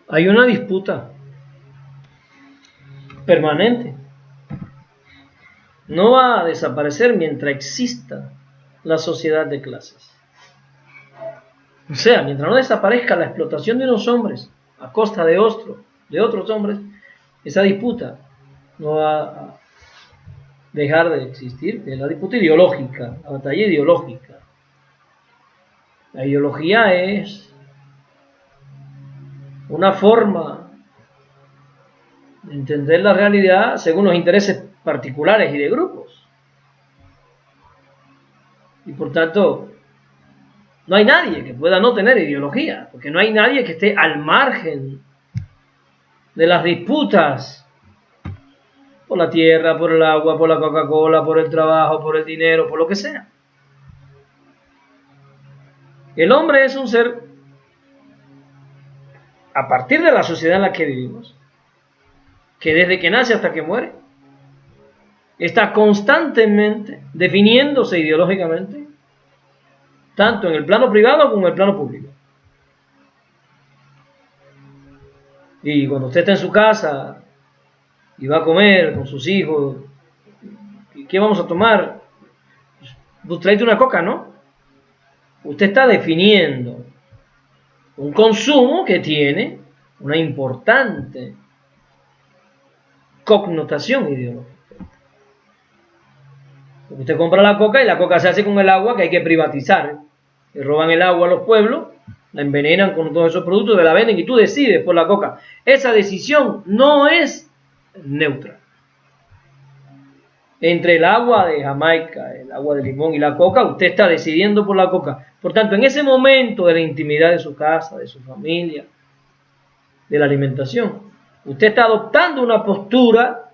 Hay una disputa permanente. No va a desaparecer mientras exista la sociedad de clases. O sea, mientras no desaparezca la explotación de unos hombres a costa de otros hombres, esa disputa no va a dejar de existir. Es la disputa ideológica, la batalla ideológica. La ideología es una forma de entender la realidad según los intereses particulares y de grupos. Y por tanto, no hay nadie que pueda no tener ideología, porque no hay nadie que esté al margen de las disputas por la tierra, por el agua, por la Coca-Cola, por el trabajo, por el dinero, por lo que sea. El hombre es un ser, a partir de la sociedad en la que vivimos, que desde que nace hasta que muere, está constantemente definiéndose ideológicamente, tanto en el plano privado como en el plano público. Y cuando usted está en su casa y va a comer con sus hijos, ¿qué vamos a tomar? Pues tráete una coca, ¿no? Usted está definiendo un consumo que tiene una importante connotación ideológica. Porque usted compra la coca y la coca se hace con el agua que hay que privatizar. Le roban el agua a los pueblos, la envenenan con todos esos productos, te la venden y tú decides por la coca. Esa decisión no es neutra. Entre el agua de Jamaica, el agua de limón y la coca, usted está decidiendo por la coca. Por tanto, en ese momento de la intimidad de su casa, de su familia, de la alimentación, usted está adoptando una postura,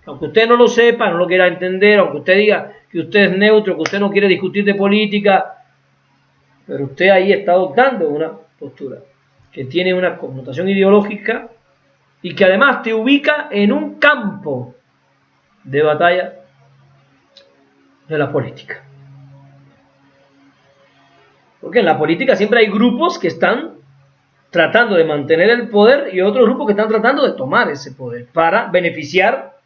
aunque usted no lo sepa, no lo quiera entender, aunque usted diga que usted es neutro, que usted no quiere discutir de política, pero usted ahí está adoptando una postura que tiene una connotación ideológica y que además te ubica en un campo de batalla de la política. Porque en la política siempre hay grupos que están tratando de mantener el poder y otros grupos que están tratando de tomar ese poder para beneficiar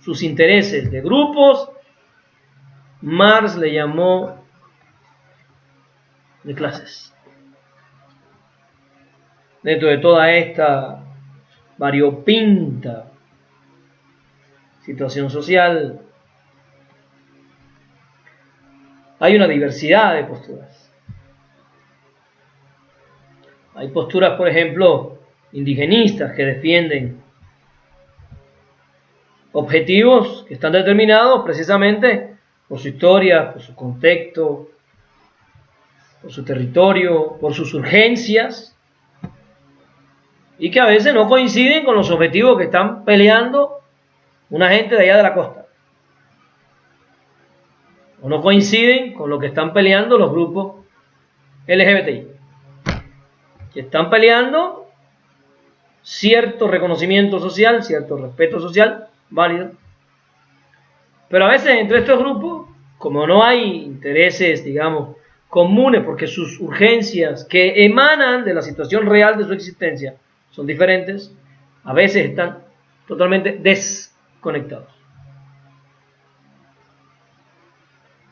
sus intereses de grupos. Marx le llamó de clases. Dentro de toda esta variopinta situación social, hay una diversidad de posturas. Hay posturas, por ejemplo, indigenistas que defienden objetivos que están determinados precisamente por su historia, por su contexto, por su territorio, por sus urgencias, y que a veces no coinciden con los objetivos que están peleando una gente de allá de la costa, o no coinciden con lo que están peleando los grupos LGBTI, que están peleando cierto reconocimiento social, cierto respeto social, válido, pero a veces entre estos grupos, como no hay intereses, digamos, comunes, porque sus urgencias que emanan de la situación real de su existencia son diferentes, a veces están totalmente desconectados.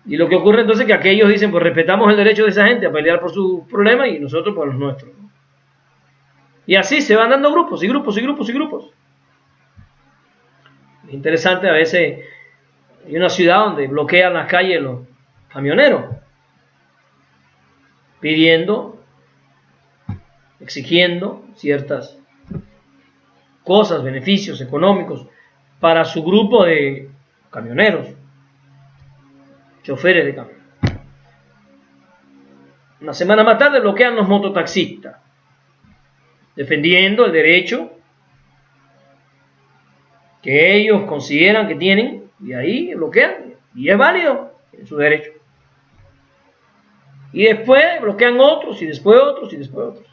Y lo que ocurre entonces es que aquellos dicen, pues respetamos el derecho de esa gente a pelear por sus problemas y nosotros por los nuestros. Y así se van dando grupos y grupos y grupos y grupos. Es interesante, a veces hay una ciudad donde bloquean las calles los camioneros, pidiendo, exigiendo ciertas cosas, beneficios económicos para su grupo de camioneros, choferes de camión. Una semana más tarde bloquean los mototaxistas, defendiendo el derecho que ellos consideran que tienen, y ahí bloquean, y es válido, es su derecho. Y después bloquean otros, y después otros, y después otros.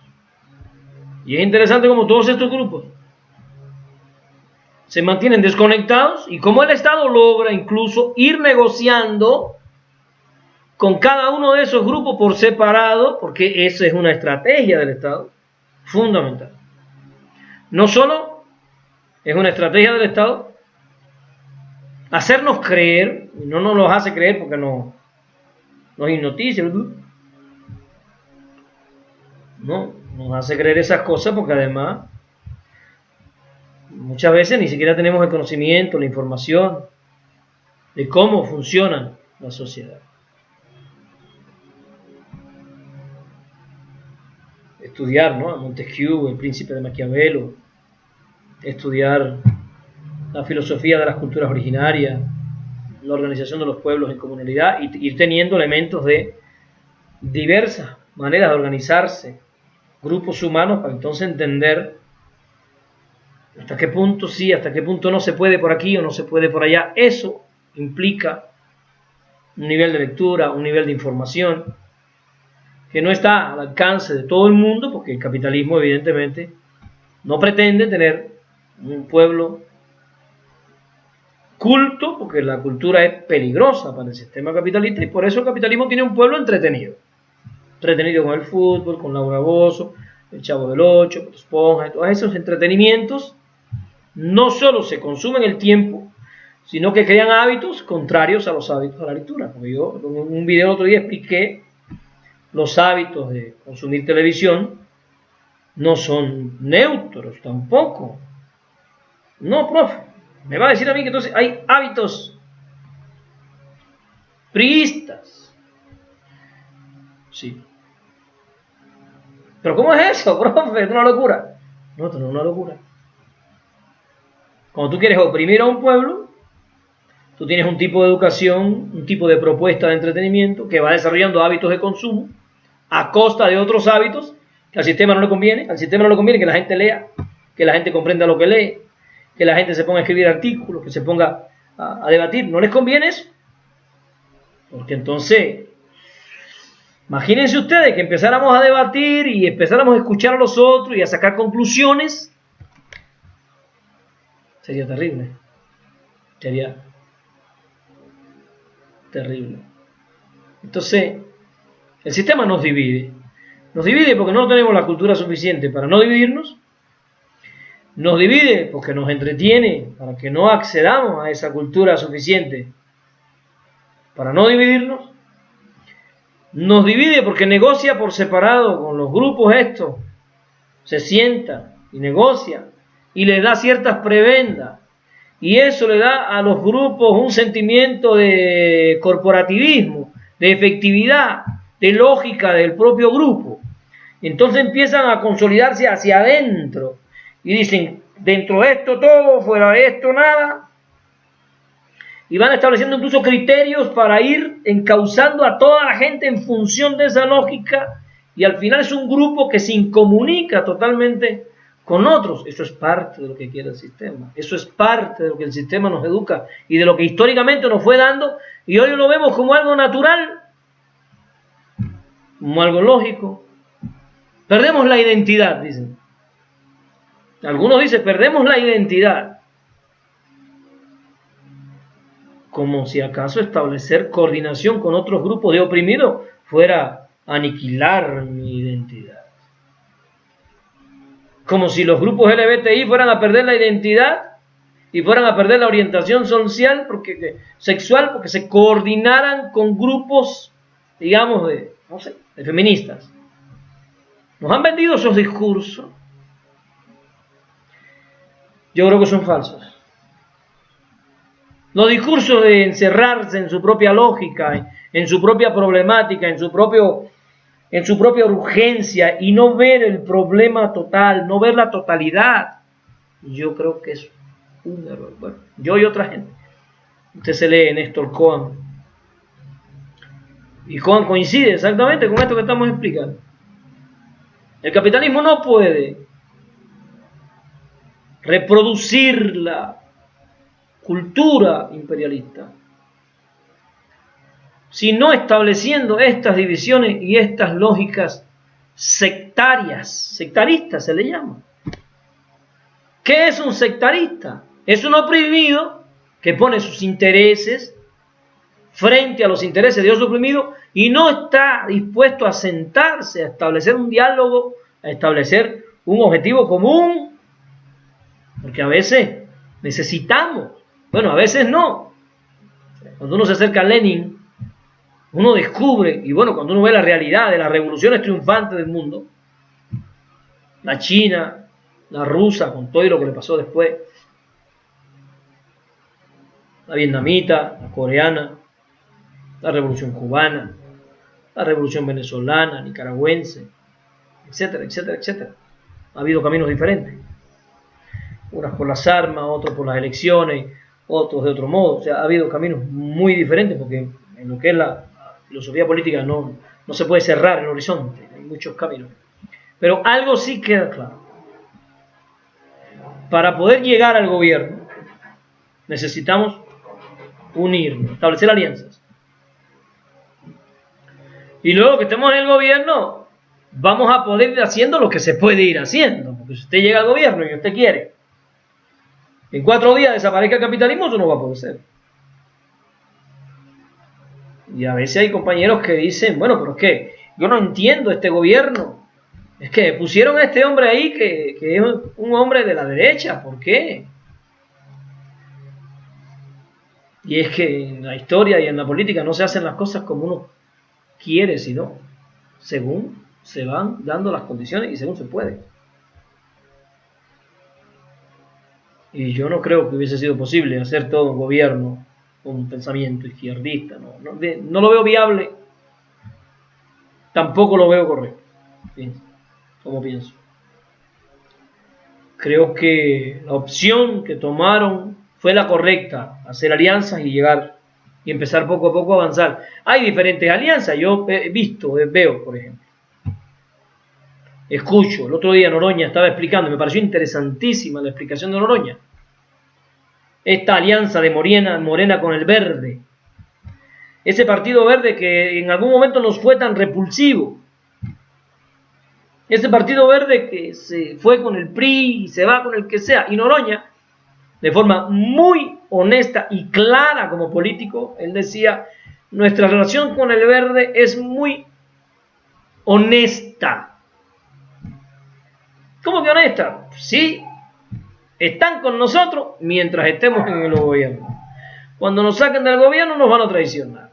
Y es interesante cómo todos estos grupos se mantienen desconectados y cómo el Estado logra incluso ir negociando con cada uno de esos grupos por separado, porque esa es una estrategia del Estado, fundamental. No solo es una estrategia del Estado hacernos creer, y no nos los hace creer porque nos hipnotiza, no, nos hace creer esas cosas porque además muchas veces ni siquiera tenemos el conocimiento, la información de cómo funciona la sociedad. Estudiar, ¿no?, a Montesquieu, el príncipe de Maquiavelo, estudiar la filosofía de las culturas originarias, la organización de los pueblos en comunidad, y ir teniendo elementos de diversas maneras de organizarse, grupos humanos, para entonces entender hasta qué punto sí, hasta qué punto no se puede por aquí o no se puede por allá. Eso implica un nivel de lectura, un nivel de información que no está al alcance de todo el mundo, porque el capitalismo evidentemente no pretende tener un pueblo culto, porque la cultura es peligrosa para el sistema capitalista, y por eso el capitalismo tiene un pueblo entretenido con el fútbol, con Laura Bozzo, el Chavo del Ocho, Bob Esponja, y todos esos entretenimientos no solo se consumen el tiempo, sino que crean hábitos contrarios a los hábitos de la lectura. Como yo en un video el otro día expliqué, los hábitos de consumir televisión no son neutros tampoco. No, profe, me va a decir a mí que entonces hay hábitos priistas. Sí. ¿Pero cómo es eso, profe? ¿Es una locura? No, esto no es una locura. Cuando tú quieres oprimir a un pueblo, tú tienes un tipo de educación, un tipo de propuesta de entretenimiento que va desarrollando hábitos de consumo a costa de otros hábitos que al sistema no le conviene. Al sistema no le conviene que la gente lea, que la gente comprenda lo que lee, que la gente se ponga a escribir artículos, que se ponga a debatir. ¿No les conviene eso? Porque entonces, imagínense ustedes que empezáramos a debatir y empezáramos a escuchar a los otros y a sacar conclusiones. Sería terrible. Sería terrible. Entonces, el sistema nos divide. Nos divide porque no tenemos la cultura suficiente para no dividirnos. Nos divide porque nos entretiene para que no accedamos a esa cultura suficiente para no dividirnos. Nos divide porque negocia por separado con los grupos estos. Se sienta y negocia y les da ciertas prebendas. Y eso le da a los grupos un sentimiento de corporativismo, de efectividad, de lógica del propio grupo. Entonces empiezan a consolidarse hacia adentro y dicen, dentro de esto todo, fuera de esto nada. Y van estableciendo incluso criterios para ir encauzando a toda la gente en función de esa lógica, y al final es un grupo que se incomunica totalmente con otros. Eso es parte de lo que quiere el sistema. Eso es parte de lo que el sistema nos educa y de lo que históricamente nos fue dando, y hoy lo vemos como algo natural, como algo lógico. Perdemos la identidad, dicen. Algunos dicen, perdemos la identidad. Como si acaso establecer coordinación con otros grupos de oprimidos fuera aniquilar mi identidad. Como si los grupos LGBTI fueran a perder la identidad y fueran a perder la orientación social sexual porque se coordinaran con grupos, digamos, de feministas. Nos han vendido esos discursos. Yo creo que son falsos. Los discursos de encerrarse en su propia lógica, en su propia problemática, en su propia urgencia, y no ver el problema total, no ver la totalidad, yo creo que es un error. Bueno, yo y otra gente. Usted se lee Néstor Cohen, y Cohen coincide exactamente con esto que estamos explicando. El capitalismo no puede reproducir la cultura imperialista, sino estableciendo estas divisiones y estas lógicas sectaristas se le llama. ¿Qué es un sectarista? Es un oprimido que pone sus intereses frente a los intereses de otro oprimido y no está dispuesto a sentarse, a establecer un diálogo, a establecer un objetivo común, porque a veces necesitamos, bueno, a veces no. Cuando uno se acerca a Lenin, uno descubre, y bueno, cuando uno ve la realidad de las revoluciones triunfantes del mundo, la china, la rusa, con todo y lo que le pasó después, la vietnamita, la coreana, la revolución cubana, la revolución venezolana, nicaragüense, etcétera, etcétera, etcétera. Ha habido caminos diferentes, unas por las armas, otros por las elecciones, otros de otro modo. O sea, ha habido caminos muy diferentes, porque en lo que es la filosofía política no se puede cerrar el horizonte, hay muchos caminos. Pero algo sí queda claro: para poder llegar al gobierno necesitamos unirnos, establecer alianzas. Y luego que estemos en el gobierno, vamos a poder ir haciendo lo que se puede ir haciendo. Porque si usted llega al gobierno y usted quiere que en 4 días desaparezca el capitalismo, eso no va a poder ser. Y a veces hay compañeros que dicen, bueno, pero es que yo no entiendo este gobierno. Es que pusieron a este hombre ahí que es un hombre de la derecha. ¿Por qué? Y es que en la historia y en la política no se hacen las cosas como uno quiere, sino según se van dando las condiciones y según se puede. Y yo no creo que hubiese sido posible hacer todo un gobierno con un pensamiento izquierdista. No lo veo viable, tampoco lo veo correcto. Fíjense cómo pienso. Creo que la opción que tomaron fue la correcta: hacer alianzas y llegar y empezar poco a poco a avanzar. Hay diferentes alianzas. Yo he visto, veo, por ejemplo, escucho, el otro día Noroña estaba explicando, me pareció interesantísima la explicación de Noroña, esta alianza de Morena con el Verde, ese partido verde que en algún momento nos fue tan repulsivo, ese partido verde que se fue con el PRI y se va con el que sea. Y Noroña, de forma muy honesta y clara como político, él decía: nuestra relación con el Verde es muy honesta. ¿Cómo que honesta? Sí, están con nosotros mientras estemos en el gobierno. Cuando nos saquen del gobierno nos van a traicionar.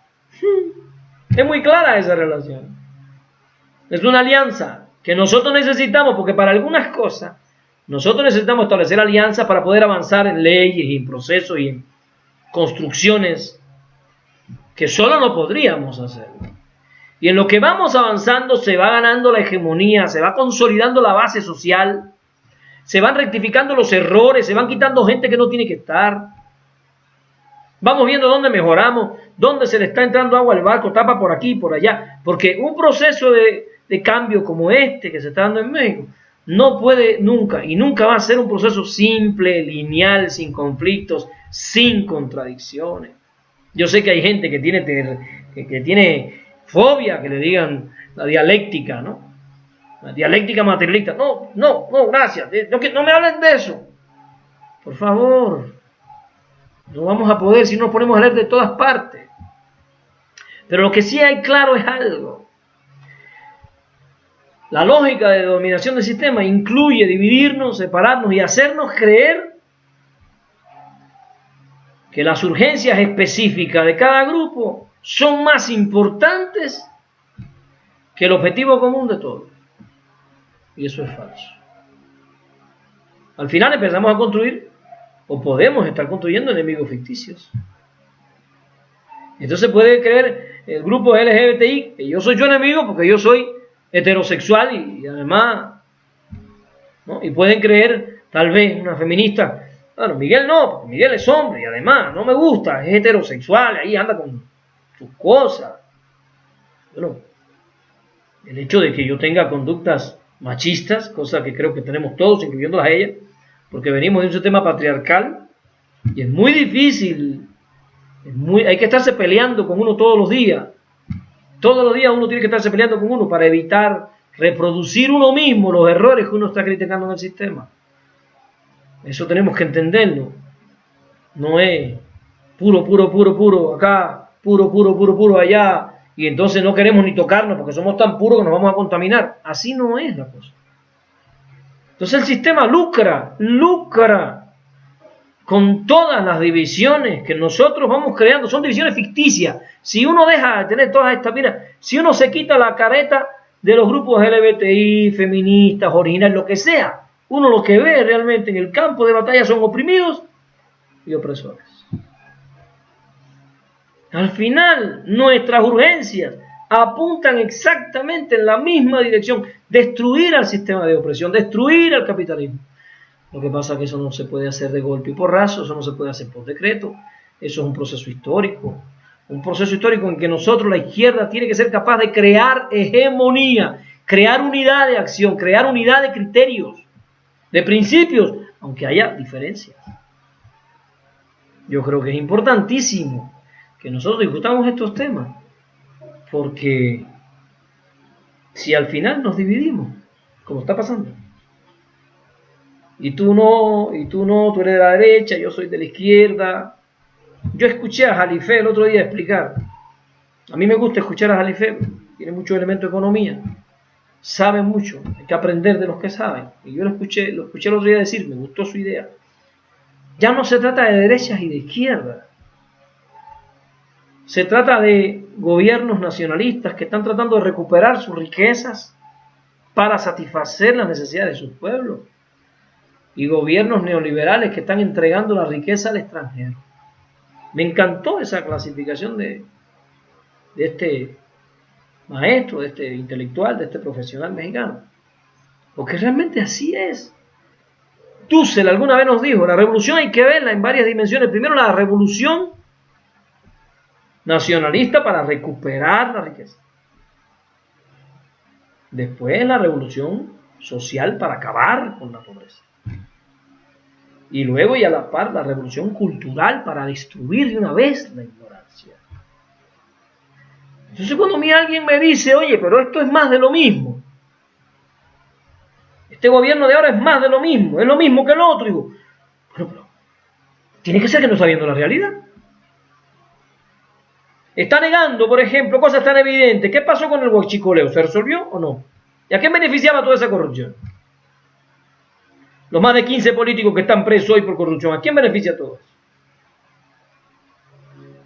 Es muy clara esa relación. Es una alianza que nosotros necesitamos, porque para algunas cosas nosotros necesitamos establecer alianzas para poder avanzar en leyes y en procesos y en construcciones que solo no podríamos hacer. Y en lo que vamos avanzando se va ganando la hegemonía, se va consolidando la base social, se van rectificando los errores, se van quitando gente que no tiene que estar. Vamos viendo dónde mejoramos, dónde se le está entrando agua al barco, tapa por aquí y por allá. Porque un proceso de cambio como este que se está dando en México no puede nunca, y nunca va a ser un proceso simple, lineal, sin conflictos, sin contradicciones. Yo sé que hay gente que tiene fobia que le digan la dialéctica, ¿no? La dialéctica materialista. No, gracias. No me hablen de eso. Por favor. No vamos a poder si no nos ponemos a leer de todas partes. Pero lo que sí hay claro es algo. La lógica de dominación del sistema incluye dividirnos, separarnos y hacernos creer que las urgencias específicas de cada grupo son más importantes que el objetivo común de todos. Y eso es falso. Al final empezamos a construir, o podemos estar construyendo, enemigos ficticios. Entonces puede creer el grupo LGBTI que yo soy su enemigo porque yo soy heterosexual y además, ¿no? Y pueden creer tal vez una feminista: bueno, Miguel no, porque Miguel es hombre y además no me gusta, es heterosexual, ahí anda con sus cosas. Bueno, el hecho de que yo tenga conductas machistas, cosa que creo que tenemos todos, incluyéndolas a ellas, porque venimos de un sistema patriarcal y es muy difícil, hay que estarse peleando con uno todos los días. Todos los días uno tiene que estarse peleando con uno para evitar reproducir uno mismo los errores que uno está criticando en el sistema. Eso tenemos que entenderlo. No es puro acá, puro allá, y entonces no queremos ni tocarnos porque somos tan puros que nos vamos a contaminar. Así no es la cosa. Entonces el sistema lucra con todas las divisiones que nosotros vamos creando. Son divisiones ficticias. Si uno deja de tener todas estas, mira, si uno se quita la careta de los grupos LGBTI, feministas, originales, lo que sea, uno lo que ve realmente en el campo de batalla son oprimidos y opresores. Al final, nuestras urgencias apuntan exactamente en la misma dirección: destruir al sistema de opresión, destruir al capitalismo. Lo que pasa es que eso no se puede hacer de golpe y porrazo, eso no se puede hacer por decreto, eso es un proceso histórico en que nosotros, la izquierda, tiene que ser capaz de crear hegemonía, crear unidad de acción, crear unidad de criterios, de principios, aunque haya diferencias. Yo creo que es importantísimo que nosotros discutamos estos temas, porque si al final nos dividimos, como está pasando, y tú no, tú eres de la derecha, yo soy de la izquierda. Yo escuché a Jalifé el otro día explicar. A mí me gusta escuchar a Jalifé, tiene mucho elemento de economía, sabe mucho, hay que aprender de los que saben. Y yo lo escuché el otro día decir, me gustó su idea. Ya no se trata de derechas y de izquierdas. Se trata de gobiernos nacionalistas que están tratando de recuperar sus riquezas para satisfacer las necesidades de sus pueblos. Y gobiernos neoliberales que están entregando la riqueza al extranjero. Me encantó esa clasificación de este maestro, de este intelectual, de este profesional mexicano. Porque realmente así es. Dussel alguna vez nos dijo, la revolución hay que verla en varias dimensiones. Primero, la revolución nacionalista para recuperar la riqueza. Después, la revolución social para acabar con la pobreza. Y luego, y a la par, la revolución cultural para destruir de una vez la ignorancia. Entonces, cuando a mí alguien me dice, oye, pero esto es más de lo mismo, este gobierno de ahora es más de lo mismo, es lo mismo que el otro, digo, bueno, pero tiene que ser que no está viendo la realidad. Está negando, por ejemplo, cosas tan evidentes. ¿Qué pasó con el huachicoleo? ¿Se resolvió o no? ¿Y a qué beneficiaba toda esa corrupción? Los más de 15 políticos que están presos hoy por corrupción, ¿a quién beneficia todo eso?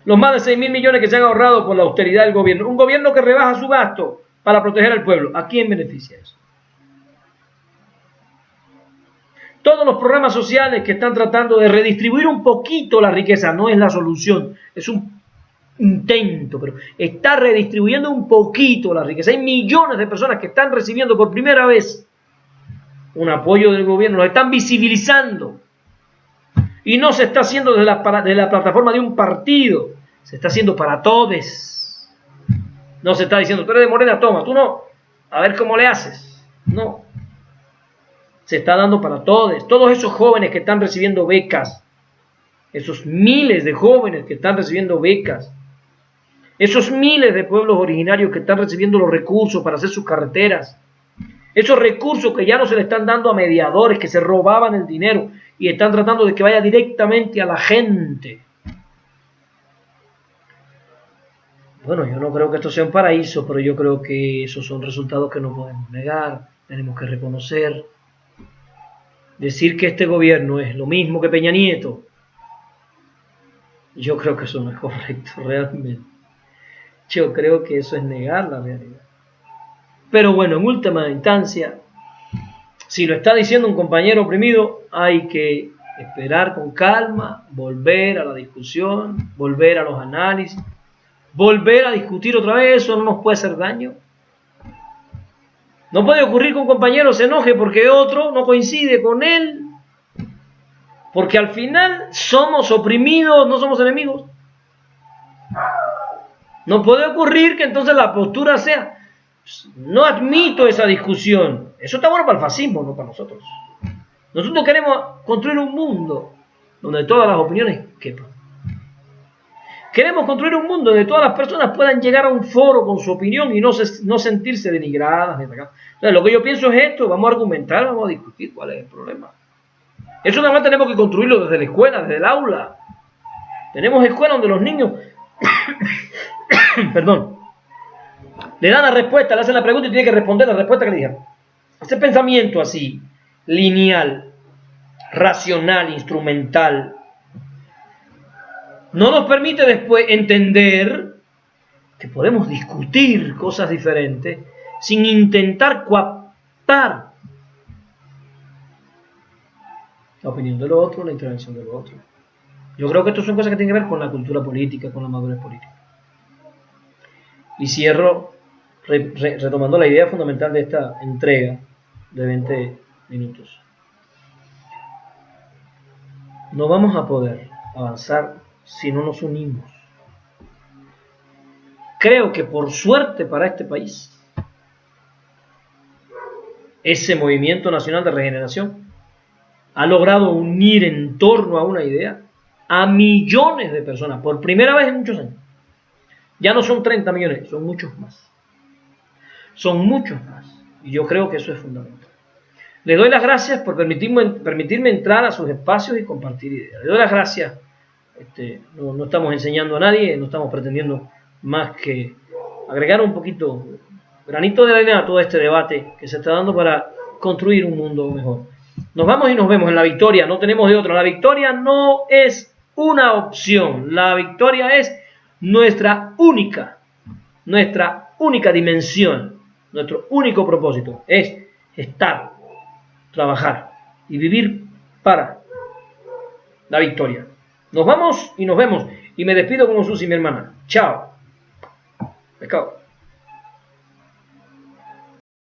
Los más de 6.000 millones que se han ahorrado por la austeridad del gobierno. Un gobierno que rebaja su gasto para proteger al pueblo. ¿A quién beneficia eso? Todos los programas sociales que están tratando de redistribuir un poquito la riqueza, no es la solución, es un intento, pero está redistribuyendo un poquito la riqueza. Hay millones de personas que están recibiendo por primera vez un apoyo del gobierno, lo están visibilizando. Y no se está haciendo desde la plataforma de un partido, se está haciendo para todos. No se está diciendo, tú eres de Morena, toma, tú no, a ver cómo le haces. No. Se está dando para todos. Todos esos jóvenes que están recibiendo becas, esos miles de jóvenes que están recibiendo becas, esos miles de pueblos originarios que están recibiendo los recursos para hacer sus carreteras, esos recursos que ya no se le están dando a mediadores que se robaban el dinero y están tratando de que vaya directamente a la gente. Bueno, yo no creo que esto sea un paraíso, pero yo creo que esos son resultados que no podemos negar, tenemos que reconocer. Decir que este gobierno es lo mismo que Peña Nieto, yo creo que eso no es correcto realmente. Yo creo que eso es negar la realidad. Pero bueno, en última instancia, si lo está diciendo un compañero oprimido, hay que esperar con calma, volver a la discusión, volver a los análisis, volver a discutir otra vez. Eso no nos puede hacer daño. No puede ocurrir que un compañero se enoje porque otro no coincide con él, porque al final somos oprimidos, no somos enemigos. No puede ocurrir que entonces la postura sea, no admito esa discusión. Eso está bueno para el fascismo, no para nosotros. Nosotros queremos construir un mundo donde todas las opiniones quepan. Queremos construir un mundo donde todas las personas puedan llegar a un foro con su opinión y no sentirse denigradas. Entonces, lo que yo pienso es esto, vamos a argumentar, vamos a discutir cuál es el problema. Eso nada más tenemos que construirlo desde la escuela, desde el aula. Tenemos escuelas donde los niños perdón, le dan la respuesta, le hacen la pregunta y tiene que responder la respuesta que le dijeron. Ese pensamiento así, lineal, racional, instrumental, no nos permite después entender que podemos discutir cosas diferentes sin intentar coaptar la opinión del otro, la intervención del otro. Yo creo que esto son cosas que tienen que ver con la cultura política, con la madurez política. Y cierro retomando la idea fundamental de esta entrega de 20 minutos. No vamos a poder avanzar si no nos unimos. Creo que por suerte para este país, ese movimiento nacional de regeneración ha logrado unir en torno a una idea a millones de personas, por primera vez en muchos años. Ya no son 30 millones, son muchos más. Son muchos más. Y yo creo que eso es fundamental. Les doy las gracias por permitirme entrar a sus espacios y compartir ideas. Les doy las gracias. No estamos enseñando a nadie, no estamos pretendiendo más que agregar un poquito, granito de arena a todo este debate que se está dando para construir un mundo mejor. Nos vamos y nos vemos en la victoria, no tenemos de otra. La victoria no es una opción, la victoria es nuestra única dimensión, nuestro único propósito, es estar, trabajar y vivir para la victoria. Nos vamos y nos vemos. Y me despido como Susi, mi hermana. Chao. Pescado.